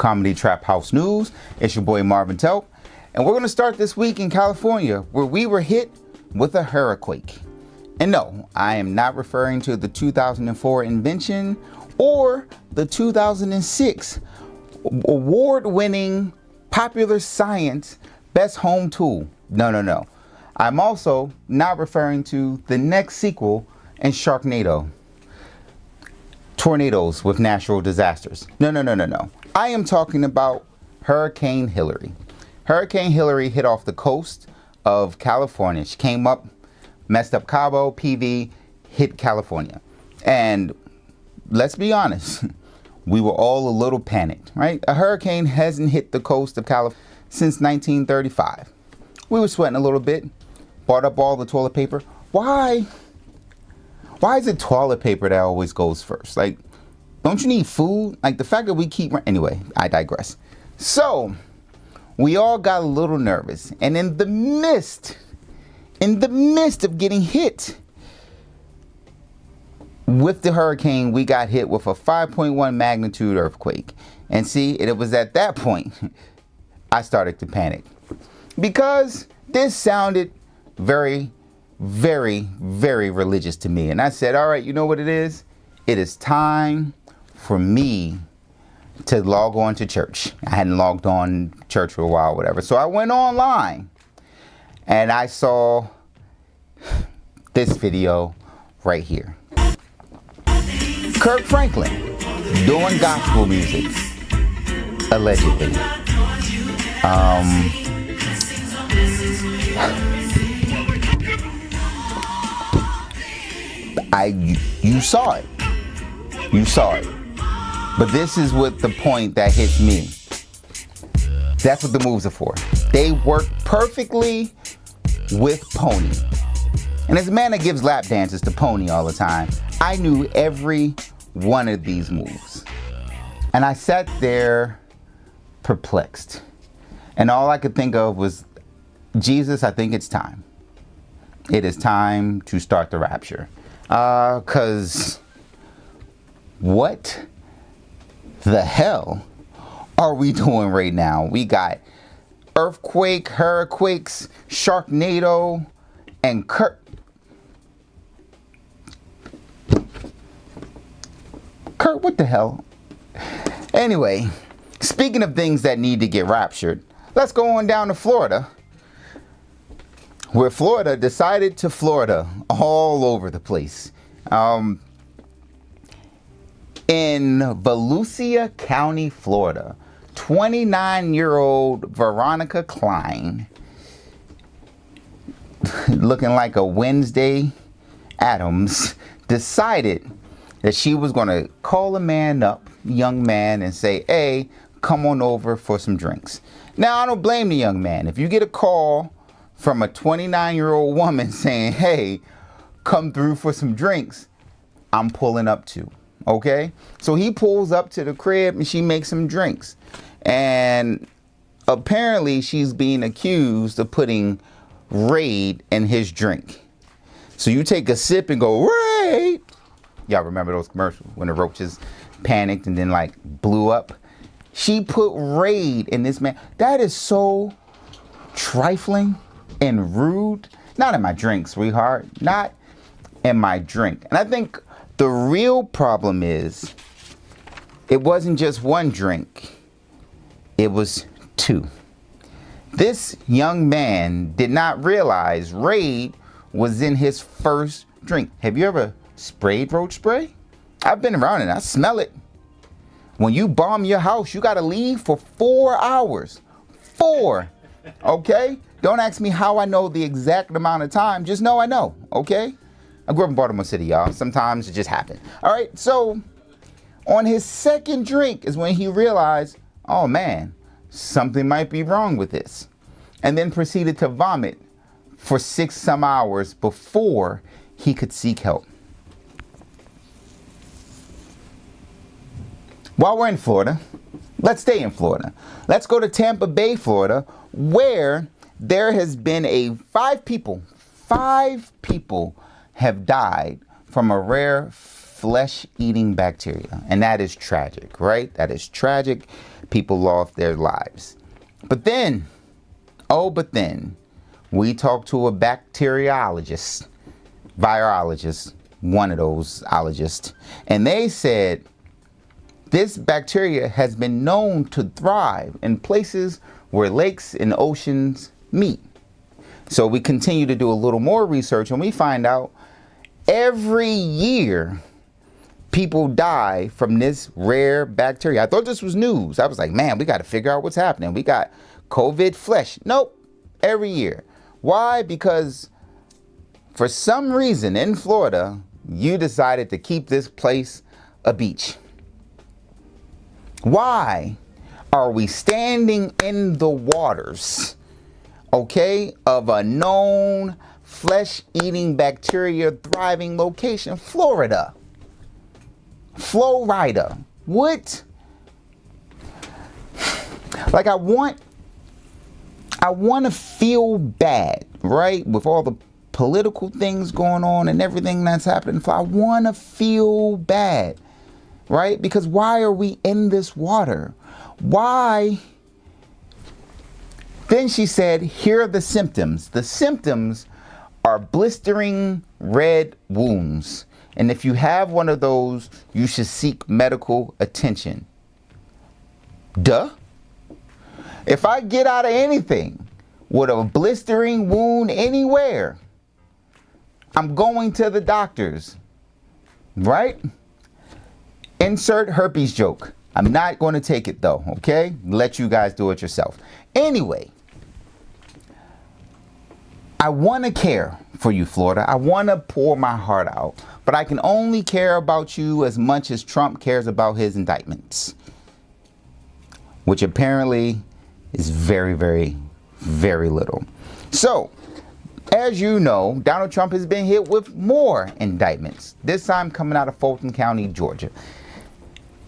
Comedy Trap House News. It's your boy Marvin Telp, and we're going to start this week in California, where we were hit with a hurricane. And no, I am not referring to the 2004 invention or the 2006 award-winning popular science best home tool. No. I'm also not referring to the next sequel in Sharknado. Tornadoes with natural disasters. No. I am talking about Hurricane Hillary. Hurricane Hillary hit off the coast of California. She came up, messed up Cabo, PV, hit California. And let's be honest, we were all a little panicked, right? A hurricane hasn't hit the coast of California since 1935. We were sweating a little bit, bought up all the toilet paper. Why is it toilet paper that always goes first? Like, don't you need food? Like, the fact that we keep... Anyway, I digress. So, we all got a little nervous. And in the midst of getting hit with the hurricane, we got hit with a 5.1 magnitude earthquake. And see, it was at that point I started to panic. Because this sounded very religious to me. And I said, all right, you know what it is? It is time for me to log on to church. I hadn't logged on church for a while, whatever. So I went online and I saw this video right here. Kirk Franklin doing gospel music, allegedly. You saw it. But this is what the point that hits me. That's what the moves are for. They work perfectly with Pony. And as a man that gives lap dances to Pony all the time, I knew every one of these moves. And I sat there perplexed. And all I could think of was, Jesus, I think it's time. It is time to start the rapture. 'Cause what the hell are we doing right now? We got earthquake, hurricanes, Sharknado, and Kurt, what the hell? Anyway, speaking of things that need to get raptured, let's go on down to Florida, where Florida decided to Florida all over the place. In Volusia County, Florida, 29-year-old Veronica Klein, looking like a Wednesday Addams, decided that she was going to call a man up, young man, and say, hey, come on over for some drinks. Now, I don't blame the young man. If you get a call from a 29-year-old woman saying, hey, come through for some drinks, I'm pulling up too. Okay? So he pulls up to the crib and she makes some drinks. And apparently she's being accused of putting Raid in his drink. So you take a sip and go, Raid! Y'all remember those commercials when the roaches panicked and then like blew up? She put Raid in this man. That is so trifling and rude. Not in my drink, sweetheart. Not in my drink. And I think the real problem is it wasn't just one drink. It was two. This young man did not realize Raid was in his first drink. Have you ever sprayed roach spray? I've been around it. I smell it. When you bomb your house, you got to leave for 4 hours. 4. Okay? Don't ask me how I know the exact amount of time. Just know I know. Okay? I grew up in Baltimore City, y'all. Sometimes it just happens. All right? So, on his second drink is when he realized, oh man, something might be wrong with this. And then proceeded to vomit for 6 some hours before he could seek help. While we're in Florida, let's stay in Florida. Let's go to Tampa Bay, Florida, where there has been 5 people have died from a rare flesh-eating bacteria. And that is tragic, right? That is tragic people lost their lives. But then, we talked to a bacteriologist, virologist, one of those ologists, and they said this bacteria has been known to thrive in places where lakes and oceans meet. So we continue to do a little more research, and we find out every year people die from this rare bacteria. I thought this was news. I was like, man, we got to figure out what's happening. We got COVID flesh. Nope. Every year. Why? Because for some reason in Florida, you decided to keep this place a beach. Why are we standing in the waters, okay, of a known flesh-eating bacteria thriving location, Florida? Florida. What? Like, I want to feel bad, right? With all the political things going on and everything that's happening. I want to feel bad, right? Because why are we in this water? Why? Then she said, here are the symptoms. The symptoms are blistering red wounds. And if you have one of those, you should seek medical attention. Duh. If I get out of anything with a blistering wound anywhere, I'm going to the doctors, right? Insert herpes joke. I'm not going to take it though, okay? Let you guys do it yourself. Anyway, I want to care for you, Florida. I want to pour my heart out, but I can only care about you as much as Trump cares about his indictments, which apparently is very, very, very little. So, as you know, Donald Trump has been hit with more indictments, this time coming out of Fulton County, Georgia.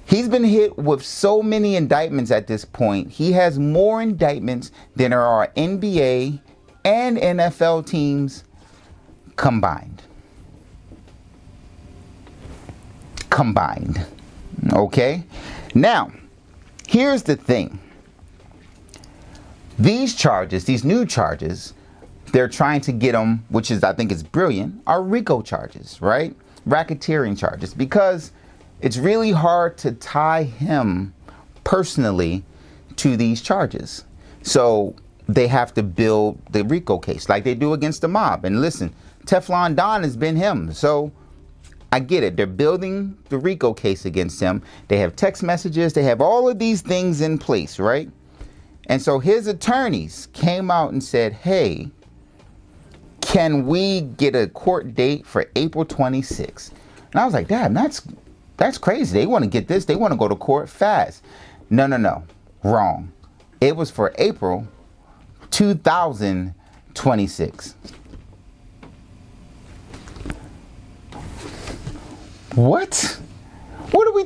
He's been hit with so many indictments at this point. He has more indictments than there are NBA and NFL teams combined. Okay? Now, here's the thing. These charges, these new charges, they're trying to get him, which is, I think is brilliant, are RICO charges, right? Racketeering charges, because it's really hard to tie him personally to these charges. So they have to build the RICO case like they do against the mob. And listen, Teflon Don has been him. So I get it. They're building the RICO case against him. They have text messages. They have all of these things in place, right? And so his attorneys came out and said, hey, can we get a court date for April 26th? And I was like, damn, that's crazy. They want to get this. They want to go to court fast. No. Wrong. It was for April 2026. What? What are we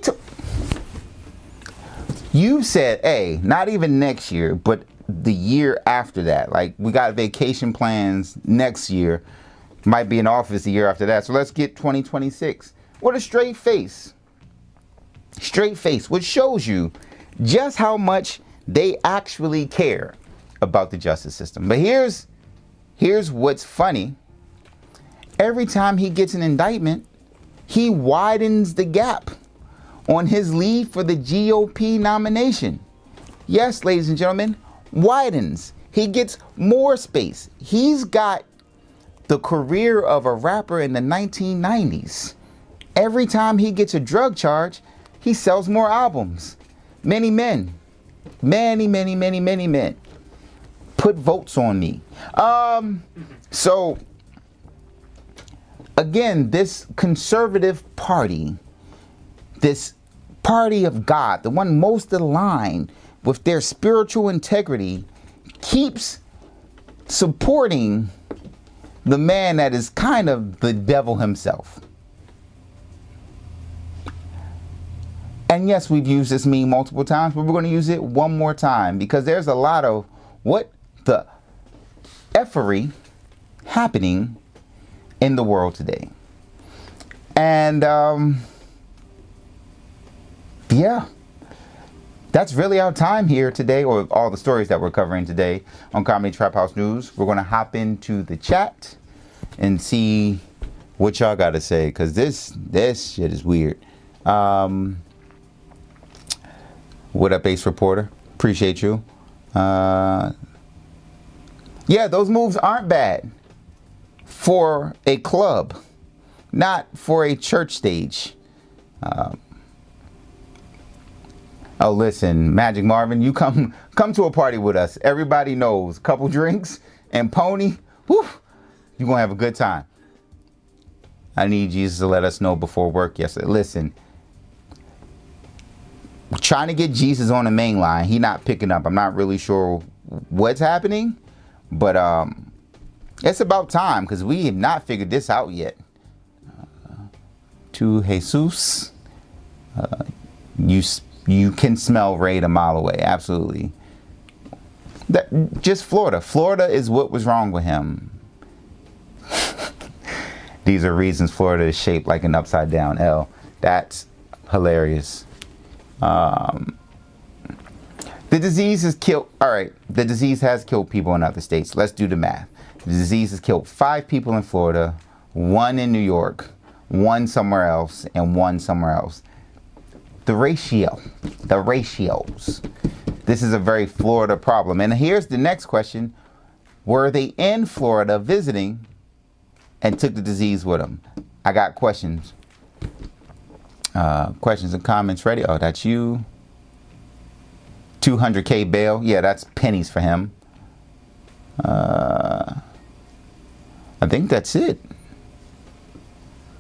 You said, hey, not even next year, but the year after that. Like, we got vacation plans next year. Might be in office the year after that. So let's get 2026. What a straight face. Straight face, which shows you just how much they actually care about the justice system. But here's what's funny. Every time he gets an indictment, he widens the gap on his lead for the GOP nomination. Yes, ladies and gentlemen, widens. He gets more space. He's got the career of a rapper in the 1990s. Every time he gets a drug charge, he sells more albums. Many men, many men put votes on me. So again, this conservative party, this party of God, the one most aligned with their spiritual integrity, keeps supporting the man that is kind of the devil himself. And yes, we've used this meme multiple times, but we're going to use it one more time because there's a lot of what the effery happening in the world today. And yeah, that's really our time here today, or all the stories that we're covering today on Comedy Trap House News. We're going to hop into the chat and see what y'all got to say, because this shit is weird. What up, Ace Reporter? Appreciate you. Yeah, those moves aren't bad for a club, not for a church stage. Oh, listen, Magic Marvin, you come to a party with us. Everybody knows, couple drinks and pony, whew, you're going to have a good time. I need Jesus to let us know before work yesterday. Listen, trying to get Jesus on the main line, he not picking up. I'm not really sure what's happening, but it's about time, because we have not figured this out yet. To Jesus, you can smell Raid a mile away. Absolutely. Just Florida. Florida is what was wrong with him. These are reasons Florida is shaped like an upside down L. That's hilarious. The disease has killed. All right. The disease has killed people in other states. Let's do the math. The disease has killed 5 people in Florida, 1 in New York, 1 somewhere else, and 1 somewhere else. The ratios. This is a very Florida problem. And here's the next question. Were they in Florida visiting and took the disease with them? I got questions. Questions and comments ready. Oh, that's you. 200K bail. Yeah, that's pennies for him. I think that's it.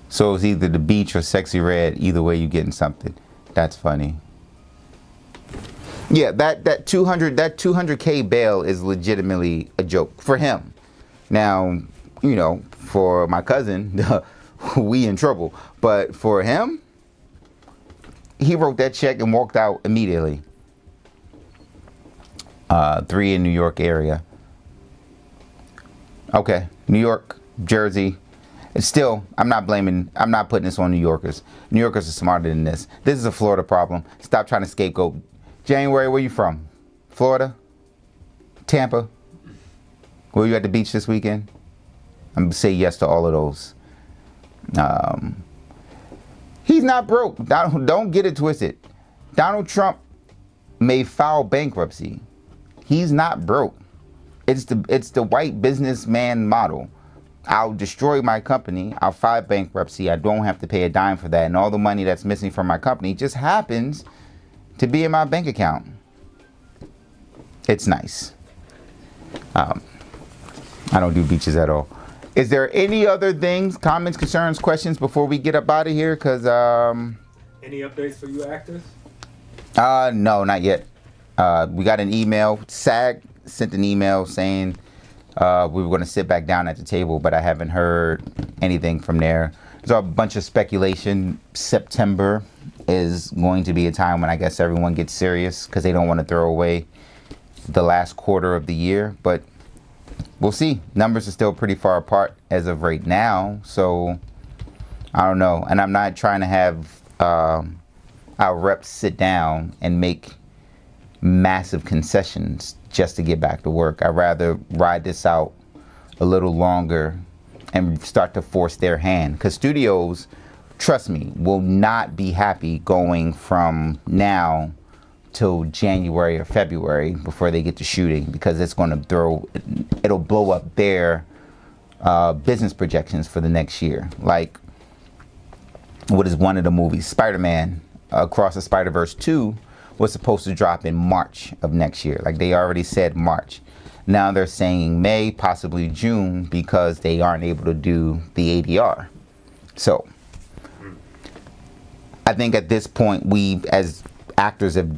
So it's either the beach or Sexy Red. Either way, you're getting something. That's funny. Yeah, that 200K bail is legitimately a joke for him. Now, you know, for my cousin, we in trouble. But for him, he wrote that check and walked out immediately. 3 in New York area. Okay, New York, Jersey. It's still, I'm not putting this on New Yorkers. New Yorkers are smarter than this. This is a Florida problem. Stop trying to scapegoat. January, where you from? Florida? Tampa? Were you at the beach this weekend? I'm gonna say yes to all of those. He's not broke. Don't get it twisted. Donald Trump may file bankruptcy. He's not broke. It's the white businessman model. I'll destroy my company. I'll file bankruptcy. I don't have to pay a dime for that. And all the money that's missing from my company just happens to be in my bank account. It's nice. I don't do beaches at all. Is there any other things, comments, concerns, questions before we get up out of here? Because any updates for you actors? No, not yet. We got an email. SAG sent an email saying we were going to sit back down at the table, but I haven't heard anything from there. There's a bunch of speculation. September is going to be a time when I guess everyone gets serious because they don't want to throw away the last quarter of the year. But we'll see. Numbers are still pretty far apart as of right now. So I don't know. And I'm not trying to have our reps sit down and make massive concessions just to get back to work. I'd rather ride this out a little longer and start to force their hand. Because studios, trust me, will not be happy going from now till January or February before they get to shooting, because it's going to it'll blow up their business projections for the next year. Like, what is one of the movies? Spider-Man Across the Spider-Verse 2 was supposed to drop in March of next year. Like, they already said March. Now they're saying May, possibly June, because they aren't able to do the ADR. So I think at this point, we as actors have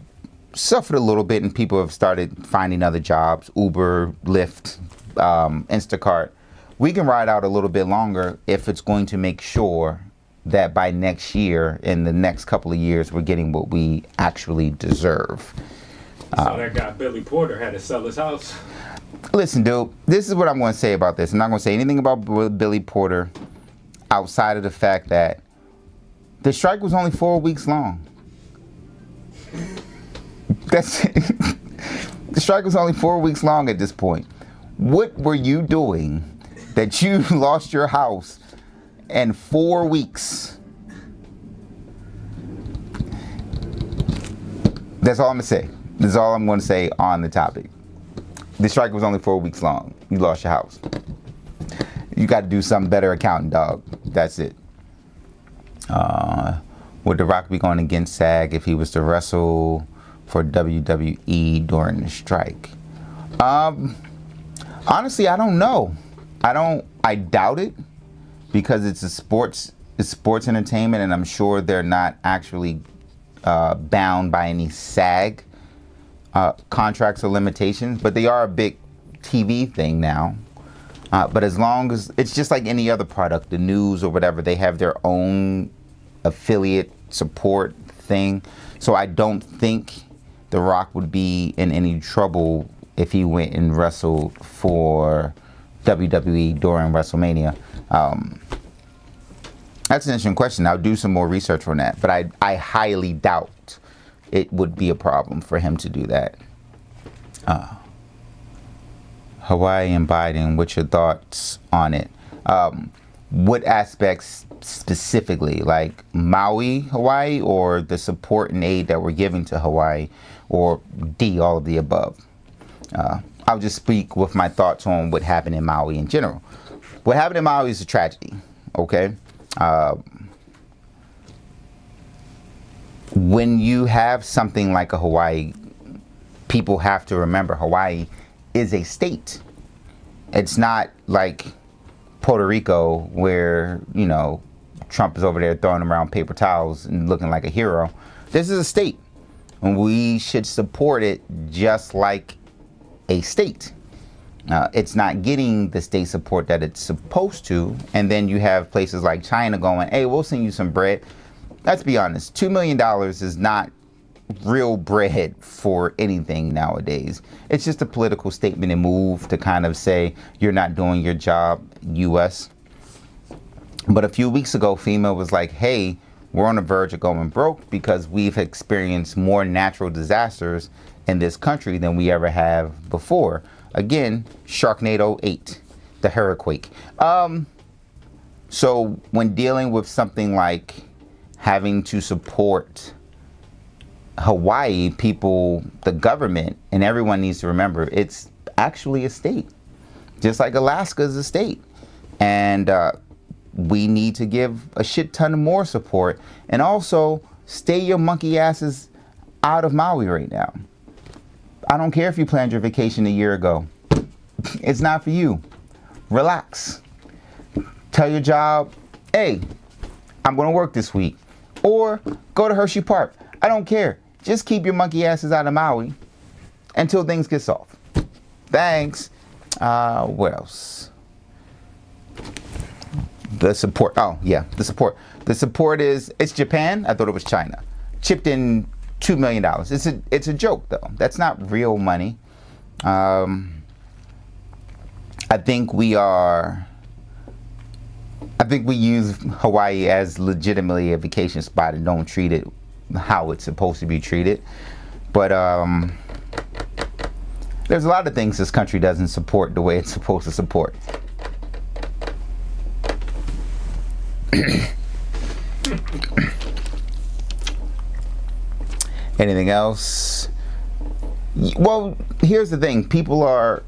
suffered a little bit, and people have started finding other jobs. Uber, Lyft, Instacart. We can ride out a little bit longer if it's going to make sure that by next year, in the next couple of years, we're getting what we actually deserve. So that guy Billy Porter had to sell his house. Listen, dude, this is what I'm going to say about this. I'm not going to say anything about Billy Porter outside of the fact that the strike was only 4 weeks long. That's it. The strike was only 4 weeks long at this point. What were you doing that you lost your house in 4 weeks? That's all I'm going to say. This is all I'm going to say on the topic. The strike was only 4 weeks long. You lost your house. You got to do something better accounting, dog. That's it. Would The Rock be going against SAG if he was to wrestle for WWE during the strike? Honestly, I don't know. I doubt it, because it's sports entertainment, and I'm sure they're not actually bound by any SAG contracts or limitations, but they are a big TV thing now. But as long as it's just like any other product, the news or whatever, they have their own affiliate support thing. So I don't think The Rock would be in any trouble if he went and wrestled for WWE during WrestleMania. That's an interesting question. I'll do some more research on that, but I highly doubt it would be a problem for him to do that. Hawaii and Biden, what's your thoughts on it? What aspects specifically, like Maui, Hawaii, or the support and aid that we're giving to Hawaii, or D, all of the above? I'll just speak with my thoughts on what happened in Maui in general. What happened in Maui is a tragedy, okay? When you have something like a Hawaii, people have to remember Hawaii is a state. It's not like Puerto Rico where, you know, Trump is over there throwing around paper towels and looking like a hero. This is a state, and we should support it just like a state. It's not getting the state support that it's supposed to, and then you have places like China going, hey, we'll send you some bread. Let's be honest, $2 million is not real bread for anything nowadays. It's just a political statement and move to kind of say you're not doing your job, US. But a few weeks ago, FEMA was like, hey, we're on the verge of going broke because we've experienced more natural disasters in this country than we ever have before. Again, Sharknado 8, the Hurriquake. So when dealing with something like having to support Hawaii, people, the government, and everyone needs to remember it's actually a state, just like Alaska is a state. And we need to give a shit ton more support, and also stay your monkey asses out of Maui right now. I don't care if you planned your vacation a year ago. It's not for you. Relax. Tell your job, hey, I'm going to work this week. Or go to Hershey Park. I don't care. Just keep your monkey asses out of Maui until things get solved. Thanks. What else? The support. Oh, yeah, the support. The support is, it's Japan. I thought it was China. Chipped in $2 million. It's a joke, though. That's not real money. I think we use Hawaii as legitimately a vacation spot and don't treat it how it's supposed to be treated. But there's a lot of things this country doesn't support the way it's supposed to support. Anything else? Well, here's the thing. People are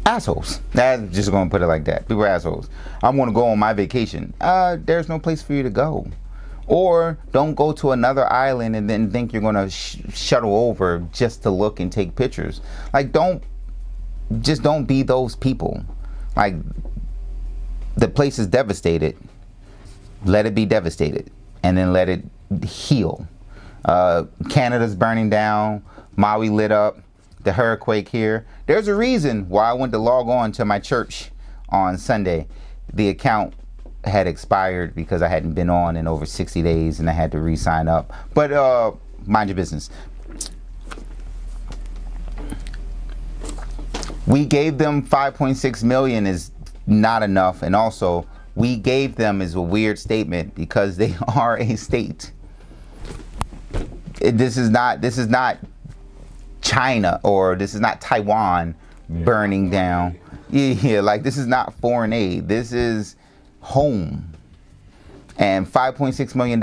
assholes. I'm just going to put it like that. People are assholes. I'm going to go on my vacation. There's no place for you to go. Or don't go to another island and then think you're going to shuttle over just to look and take pictures. Like, don't be those people. Like, the place is devastated. Let it be devastated. And then let it heal. Canada's burning down. Maui lit up. The Hurriquake here. There's a reason why I went to log on to my church on Sunday. The account had expired because I hadn't been on in over 60 days and I had to re-sign up. But mind your business. We gave them 5.6 million is not enough, and also we gave them is a weird statement because they are a state. This is not China, or this is not Taiwan burning down. Yeah, like this is not foreign aid. This is home. And $5.6 million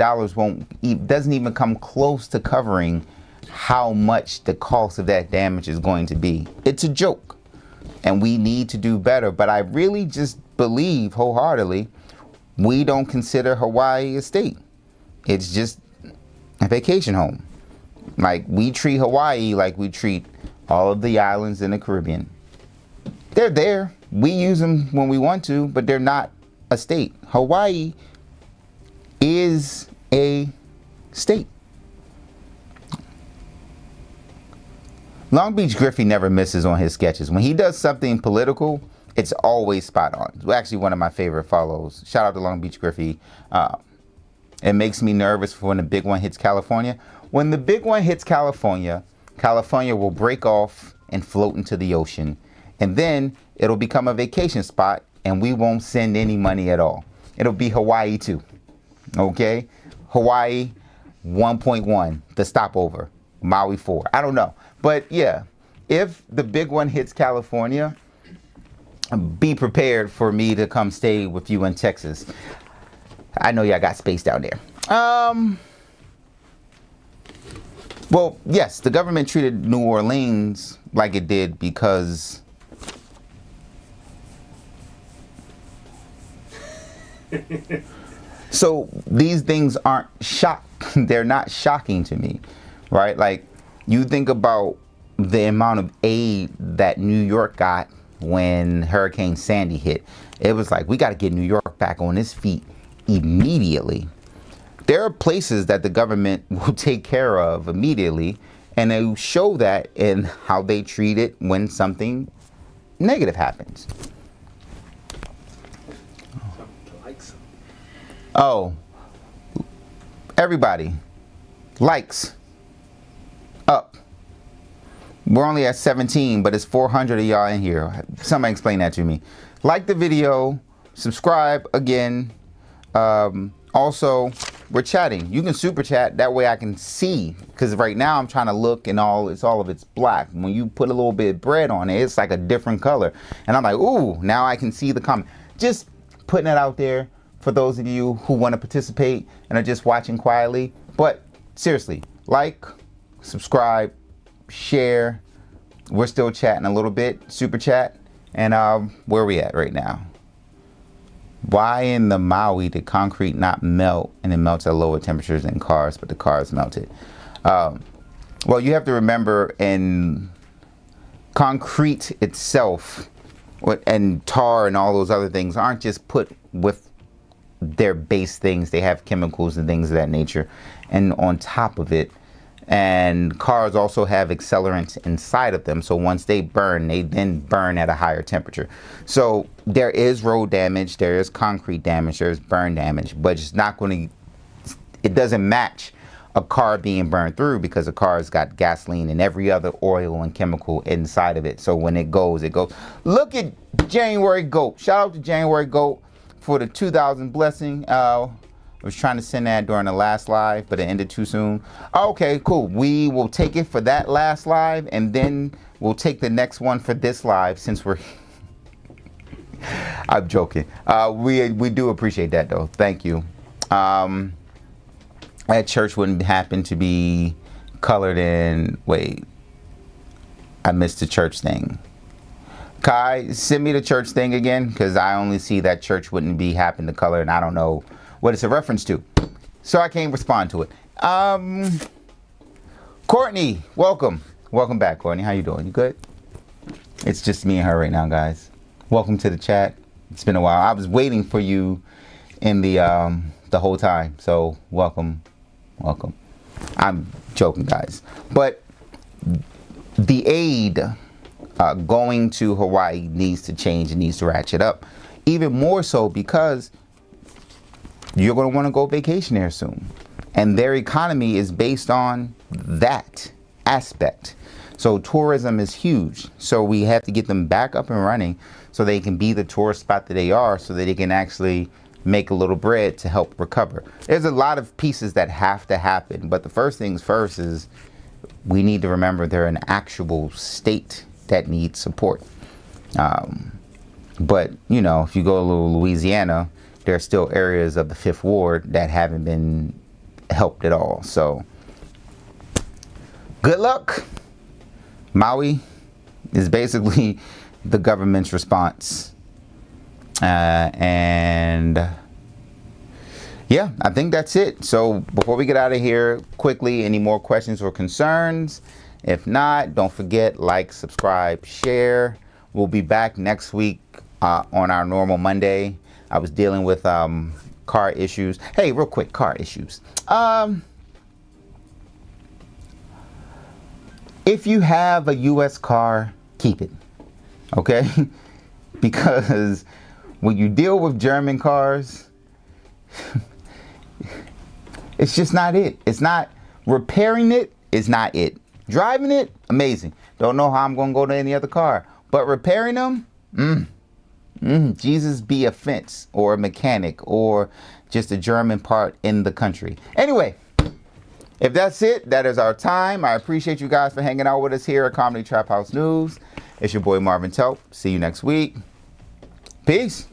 doesn't even come close to covering how much the cost of that damage is going to be. It's a joke, and we need to do better. But I really just believe wholeheartedly we don't consider Hawaii a state. It's just a vacation home. Like, we treat Hawaii like we treat all of the islands in the Caribbean. They're there. We use them when we want to, but they're not a state. Hawaii is a state. Long Beach Griffey never misses on his sketches. When he does something political, it's always spot on. It's actually one of my favorite follows. Shout out to Long Beach Griffey. It makes me nervous for when the big one hits California. When the big one hits California, California will break off and float into the ocean. And then it'll become a vacation spot, and we won't send any money at all. It'll be Hawaii 2. Okay? Hawaii 1.1, the stopover. Maui 4. I don't know. But yeah, if the big one hits California, be prepared for me to come stay with you in Texas. I know y'all got space down there. Well, yes, the government treated New Orleans like it did because so these things aren't they're not shocking to me, right? Like, you think about the amount of aid that New York got when Hurricane Sandy hit. It was like, we got to get New York back on its feet immediately. There are places that the government will take care of immediately, and they show that in how they treat it when something negative happens. Oh, everybody, likes up. We're only at 17, but it's 400 of y'all in here. Somebody explain that to me. Like the video, subscribe again. Also, we're chatting. You can super chat, that way I can see, because right now I'm trying to look and all of it's black. When you put a little bit of bread on it, it's like a different color. And I'm like, ooh, now I can see the comment. Just putting it out there for those of you who want to participate and are just watching quietly. But seriously, like, subscribe, share. We're still chatting a little bit, super chat. And where are we at right now? Why in the Maui did concrete not melt, and it melts at lower temperatures than cars, but the cars melted? Well, you have to remember, in concrete itself, and tar and all those other things aren't just put with their base things. They have chemicals and things of that nature, and on top of it. And cars also have accelerants inside of them. So once they burn, they then burn at a higher temperature. So there is road damage, there is concrete damage, there's burn damage, but it's not going to, it doesn't match a car being burned through, because a car's got gasoline and every other oil and chemical inside of it. So when it goes, it goes. Look at January Goat. Shout out to January Goat for the 2,000 blessing. I was trying to send that during the last live, but it ended too soon. Okay, cool. We will take it for that last live, and then we'll take the next one for this live, since we're I'm joking. We do appreciate that, though. Thank you. That church wouldn't happen to be colored in. Wait, I missed the church thing. Kai, send me the church thing again, because I only see that church wouldn't be happen to color, and I don't know what it's a reference to, so I can't respond to it. Courtney, welcome back. Courtney, how you doing? You good? It's just me and her right now, guys. Welcome to the chat. It's been a while. I was waiting for you in the whole time, so welcome. I'm joking, guys, but the aid going to Hawaii needs to change and needs to ratchet up, even more so because you're going to want to go vacation there soon. And their economy is based on that aspect. So tourism is huge. So we have to get them back up and running so they can be the tourist spot that they are, so that they can actually make a little bread to help recover. There's a lot of pieces that have to happen, but the first things first is we need to remember they're an actual state that needs support. But, you know, if you go to Louisiana, there are still areas of the Fifth Ward that haven't been helped at all. So, good luck. Maui is basically the government's response. And yeah, I think that's it. So before we get out of here, quickly, any more questions or concerns? If not, don't forget, like, subscribe, share. We'll be back next week on our normal Monday. I was dealing with car issues. Hey, real quick, car issues. If you have a U.S. car, keep it, okay? Because when you deal with German cars, it's just not it. It's not, repairing it is not it. Driving it, amazing. Don't know how I'm going to go to any other car. But repairing them, Jesus be a fence or a mechanic or just a German part in the country. Anyway, if that's it, that is our time. I appreciate you guys for hanging out with us here at Comedy Trap House News. It's your boy Marvin Telp. See you next week. Peace.